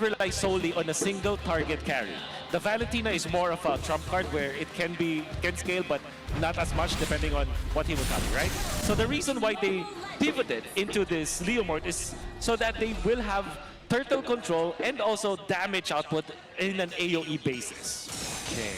rely solely on a single target carry. The Valentina is more of a trump card where it can scale, but not as much depending on what he will carry, right? So the reason why they pivoted into this Leomord is so that they will have turtle control and also damage output in an AoE basis. Okay.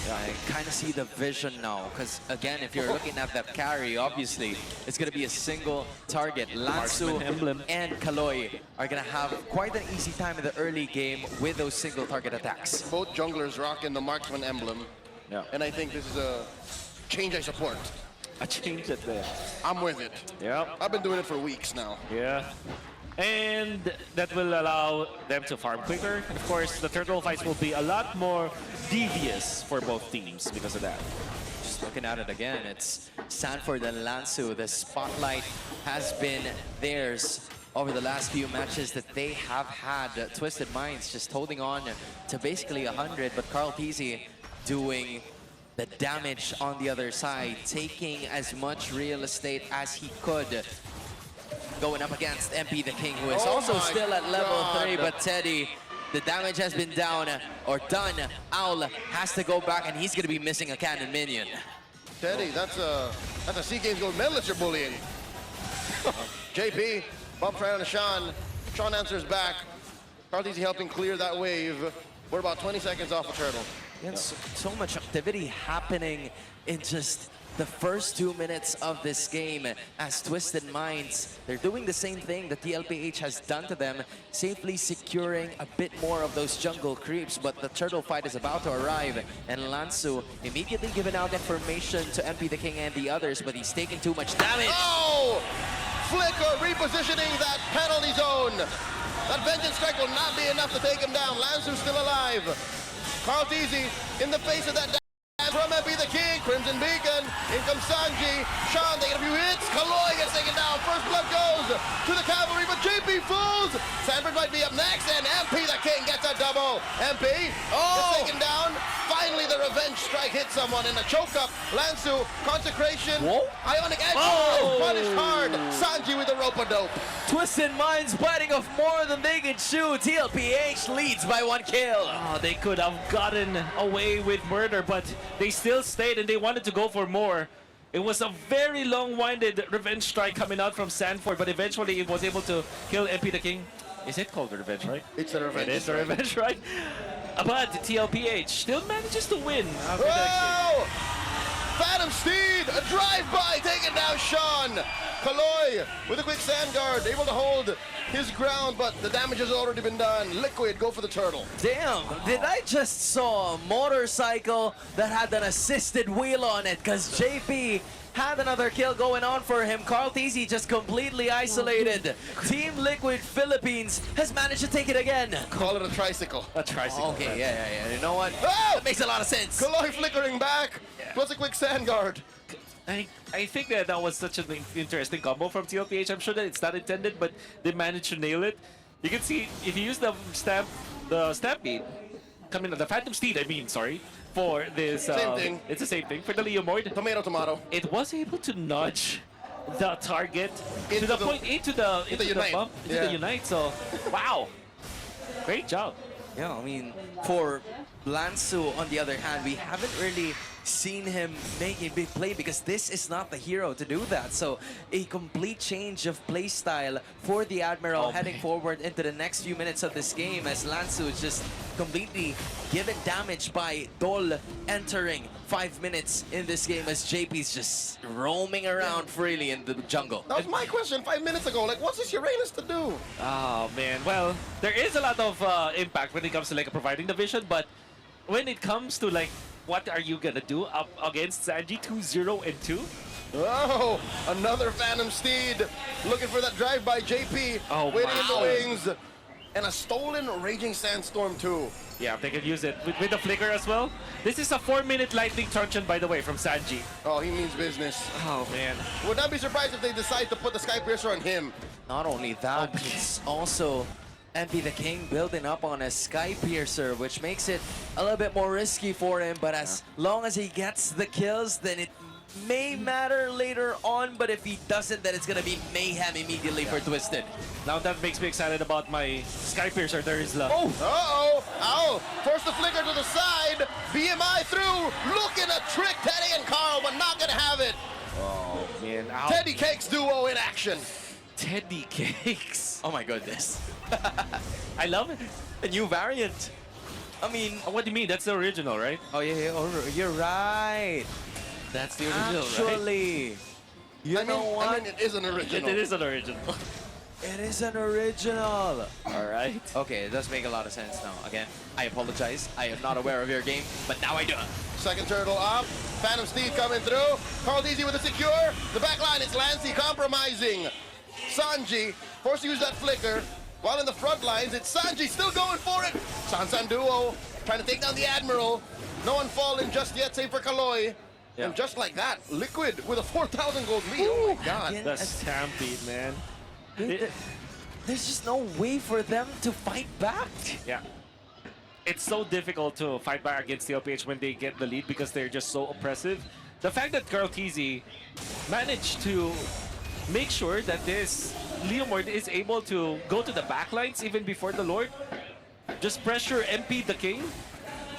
I kind of see the vision now, because again, if you're looking at that carry, obviously, it's going to be a single target. Lansu and Kaloy are going to have quite an easy time in the early game with those single target attacks. Both junglers rocking the marksman emblem, and I think this is a change I support. A change it there. I'm with it. Yeah. I've been doing it for weeks now. Yeah. And that will allow them to farm quicker. And of course, the turtle fights will be a lot more devious for both teams because of that. Just looking at it again, it's Sanford and Lansu. The spotlight has been theirs over the last few matches that they have had. Twisted Minds just holding on to basically 100, but Carl Peasy doing the damage on the other side, taking as much real estate as he could. Going up against MP the King, who is also still at level 3, but Teddy, the damage has been down or done. Owl has to go back, and he's going to be missing a cannon minion. Teddy, that's a SEA Games gold medalist you're bullying. JP bumps right on Sean. Sean answers back. Carl Easy helping clear that wave. We're about 20 seconds off a turtle. And so much activity happening in just the first 2 minutes of this game as Twisted Minds, they're doing the same thing that TLPH has done to them, safely securing a bit more of those jungle creeps, but the turtle fight is about to arrive, and Lansu immediately giving out information to MP the King and the others, but he's taking too much damage. Oh! Flicker repositioning that penalty zone. That Vengeance Strike will not be enough to take him down. Lansu's still alive. Carl Deasy in the face of that from MP the King, Crimson Beacon, in comes Sanji, Sean taking a few hits, Kaloy gets taken down, first blood goes to the cavalry, but JP falls, Sanford might be up next, and MP the King gets a double, MP gets taken down, finally the revenge strike hits someone in a choke up, Lansu, consecration, Ionic Edge, punished hard, Sanji with the rope-a-dope. Twisted Minds biting off more than they can chew, TLPH leads by 1 kill. Oh, they could have gotten away with murder, but they still stayed and they wanted to go for more. It was a very long-winded revenge strike coming out from Sanford, but eventually it was able to kill MP the King. Is it called the revenge, right? It's a revenge. It is a revenge, right? But TLPH still manages to win after that. Phantom Steed, a drive-by, taking down Sean. Kaloy with a quick sand guard, able to hold his ground, but the damage has already been done. Liquid, go for the turtle. Damn, did I just saw a motorcycle that had an assisted wheel on it? Because JP had another kill going on for him. Carl Teasy just completely isolated. Team Liquid Philippines has managed to take it again. Call it a tricycle. A tricycle. Okay, yeah. You know what? Oh! That makes a lot of sense. Kaloy flickering back, plus a quick sand guard. I think that was such an interesting combo from TLPH. I'm sure that it's not intended, but they managed to nail it. You can see if you use the stampede, the Phantom Steed, for this. Same thing. It's the same thing for the Leomord. Tomato, tomato. It was able to nudge the target into the bump, into the Unite. So, wow, great job. Yeah, I mean, for Lansu, on the other hand, we haven't really seen him make a big play because this is not the hero to do that. So a complete change of play style for the Admiral heading forward into the next few minutes of this game as Lansu is just completely given damage by Dol entering 5 minutes in this game as JP's just roaming around freely in the jungle. That was my question 5 minutes ago. Like, what's this Uranus to do? Oh man, well, there is a lot of impact when it comes to like providing the vision, but when it comes to like what are you gonna do up against Sanji 2-0 and 2? Oh, another Phantom Steed looking for that drive by JP. Oh, waiting in the wow. wings. And a stolen Raging Sandstorm too. Yeah, they can use it with the flicker as well. This is a 4-minute lightning truncheon, by the way, from Sanji. Oh, he means business. Oh man. Would not be surprised if they decide to put the Sky Piercer on him. Not only that, it's also MP the King building up on a Sky Piercer, which makes it a little bit more risky for him, but as long as he gets the kills, then it may matter later on, but if he doesn't, then it's gonna be mayhem immediately for Twisted. Now that makes me excited about my Sky Piercer. There is love. Oh! Uh-oh. Ow. Force the flicker to the side. BMI through. Looking to trick Teddy and Carl, but not going to have it. Oh, man. Ow. Teddy Cakes duo in action. Teddy Cakes. Oh my goodness. I love it. A new variant. I mean, What do you mean? That's the original, right? oh yeah, you're right. That's the original, right? Actually, you know what? I mean, it is an original. It is an original. It is an original. All right. Okay, it does make a lot of sense now. Again, I apologize. I am not aware of your game, but now I do. Second turtle up. Phantom Steed coming through. Carl Easy with a secure. The back line, it's Lancey compromising. Sanji forced to use that flicker. While in the front lines, it's Sanji still going for it. San duo trying to take down the Admiral. No one falling just yet, save for Kaloy. Yeah. And just like that, Liquid with a 4,000 gold lead. Oh my God. Again, The stampede, man. there's just no way for them to fight back. Yeah. It's so difficult to fight back against TLPH when they get the lead because they're just so oppressive. The fact that Carl Tizzy managed to make sure that this Leomord is able to go to the backlines even before the Lord, just pressure MP the King.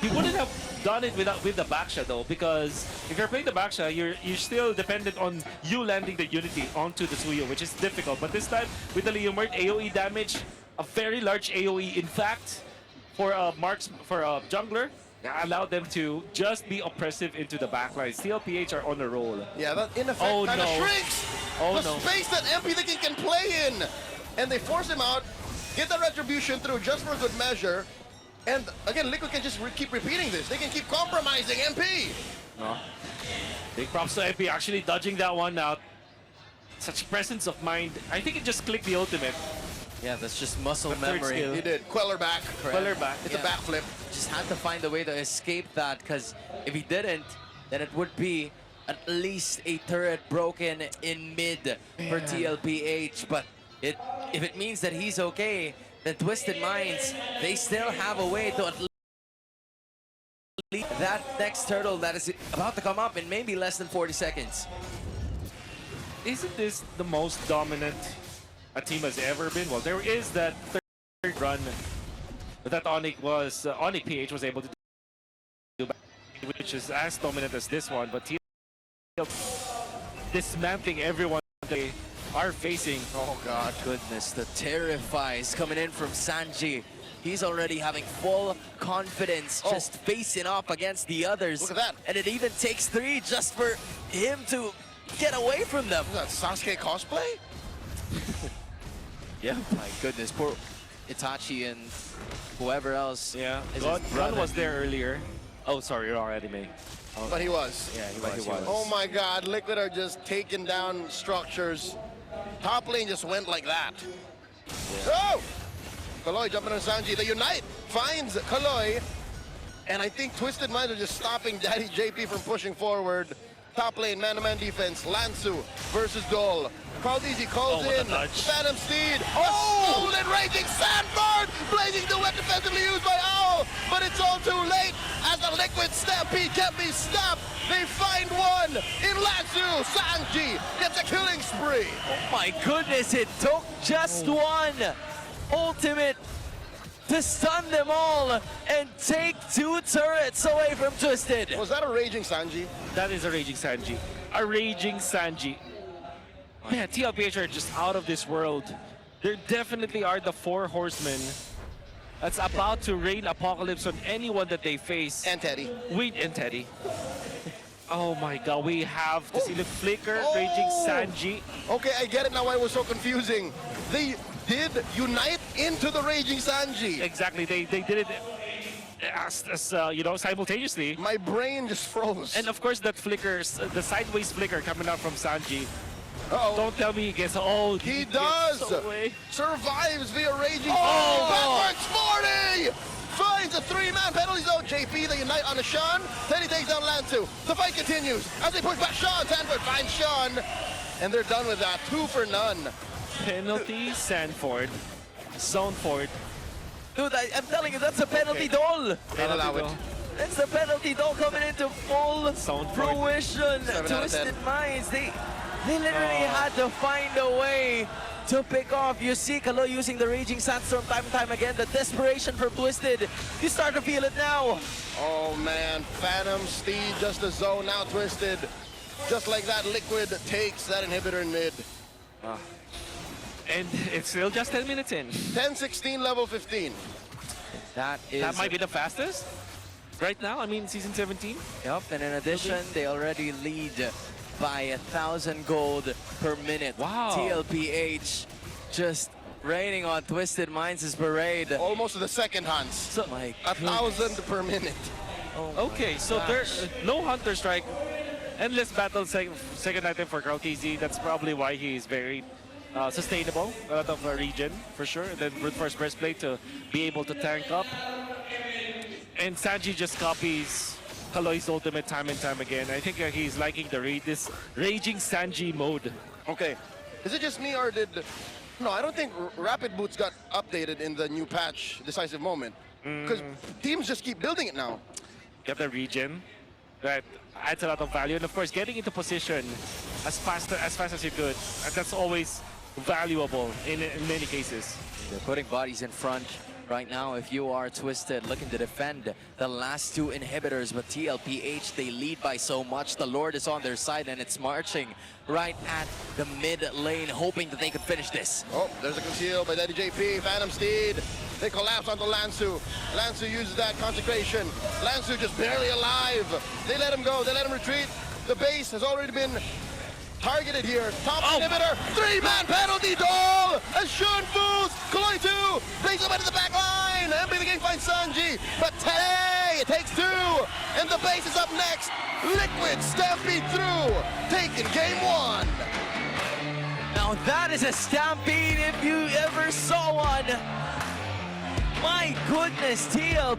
He wouldn't have done it with the backsha though, because if you're playing the backsha, you're still dependent on you landing the Unity onto the Suyo, which is difficult. But this time with the Leomord, AoE damage, a very large AoE. In fact, for a jungler, allowed them to just be oppressive into the backlines. TLPH are on a roll. Yeah, that in effect Oh, kind of no. shrinks Oh, the no. space that MP the King can play in. And they force him out, get the retribution through just for good measure. And again, Liquid can just keep repeating this. They can keep compromising MP. Big props to MP actually dodging that one out. Such presence of mind. I think it just clicked the ultimate. Yeah, that's just muscle The third memory. skill. He did. Queller back. Queller back. It's Yeah. a backflip. Just had to find a way to escape that, because if he didn't, then it would be at least a turret broken in mid for TLPH. But if it means that he's okay, then Twisted Minds, they still have a way to at least that next turtle that is about to come up in maybe less than 40 seconds. Isn't this the most dominant a team has ever been? Well, there is that third run that Onyx PH was able to do, which is as dominant as this one, but dismantling everyone they are facing. Oh God. Goodness, the terrifies coming in from Sanji. He's already having full confidence, just facing off against the others. Look at that. And it even takes 3 just for him to get away from them. Is that Sasuke cosplay? Yeah, my goodness, poor Itachi and whoever else. Yeah, is God his brother. was there earlier. Oh, sorry, you're already made. But he was. Yeah, he But he was. was. Oh my God, Liquid are just taking down structures. Top lane just went like that. Oh! Kaloy jumping on Sanji. The Unite finds Kaloy. And I think Twisted Minds are just stopping Daddy JP from pushing forward. Top lane, man-to-man defense. Lansu versus Dole. Carl Easy calls what a in. dodge. Phantom Steed. Oh! Stolen Raging Sandbird! Blazing duet defensively used by Owl. But it's all too late as the Liquid Stampede can't be stopped. They find one in Lansu. Sanji gets a killing spree. Oh my goodness, it took just one ultimate to stun them all and take 2 turrets away from Twisted. Was that a Raging Sanji? That is a Raging Sanji. A Raging Sanji. Man, TLPH are just out of this world. There definitely are the 4 horsemen that's about to rain apocalypse on anyone that they face. And Teddy. Wait, and Teddy. Oh my God, we have to see the flicker, Raging Sanji. Okay, I get it now why it was so confusing. They did unite into the Raging Sanji. Exactly, they did it you know, simultaneously. My brain just froze. And of course that flicker, the sideways flicker coming out from Sanji. Uh-oh. Don't tell me he gets, oh, He gets does! away. Survives via Raging Oh! Backwards 40! Finds a 3-man penalty zone. JP, they unite on the Sean. Teddy takes down Lansu. The fight continues as they push back Sean. Sanford finds Sean. And they're done with that. 2 for none. Penalty, Sanford. Zone Ford. Dude, I'm telling you, that's a penalty, Dole. I'll allow it. That's the penalty though coming into full Sound fruition. 7 out of 10. Twisted Minds, they literally had to find a way to pick off. You see Kalo using the Raging Sandstorm time and time again. The desperation from Twisted, you start to feel it now. Oh man, Phantom Steed just a zone now. Twisted. Just like that, Liquid takes that inhibitor in mid. And it's still just 10 minutes in. 10-16, level 15. That is... That might be the fastest right now. I mean, season 17. Yep, and in addition, they already lead by 1,000 gold per minute. Wow. TLPH just raining on Twisted Minds' parade. Almost to the second Hans. So, My 1,000 per minute. okay, so there's no Hunter Strike. Endless battle second item for Krautz. That's probably why he's very sustainable out of a region, for sure. Then brute force breastplate to be able to tank up. And Sanji just copies Kaloi's ultimate time and time again. I think he's liking this Raging Sanji mode. Okay, is it just me or did... No, I don't think Rapid Boots got updated in the new patch, Decisive Moment. Because teams just keep building it now. You have the region that adds a lot of value, and of course getting into position as fast as you could. And that's always valuable in many cases. They're putting bodies in front right now. If you are Twisted, looking to defend the last two inhibitors, but TLPH, they lead by so much. The Lord is on their side, and it's marching right at the mid lane, hoping that they could finish this. Oh, there's a conceal by Daddy JP, Phantom Steed. They collapse onto Lansu. Lansu uses that consecration. Lansu just barely alive. They let him go, they let him retreat. The base has already been targeted here. Top inhibitor, 3-man penalty doll! As Shun Fools, Kaloi 2, brings him into the back line. MP the game finds Sanji, but today it takes 2. And the base is up next. Liquid stampede through, taking game 1. Now that is a stampede if you ever saw one. My goodness, TL.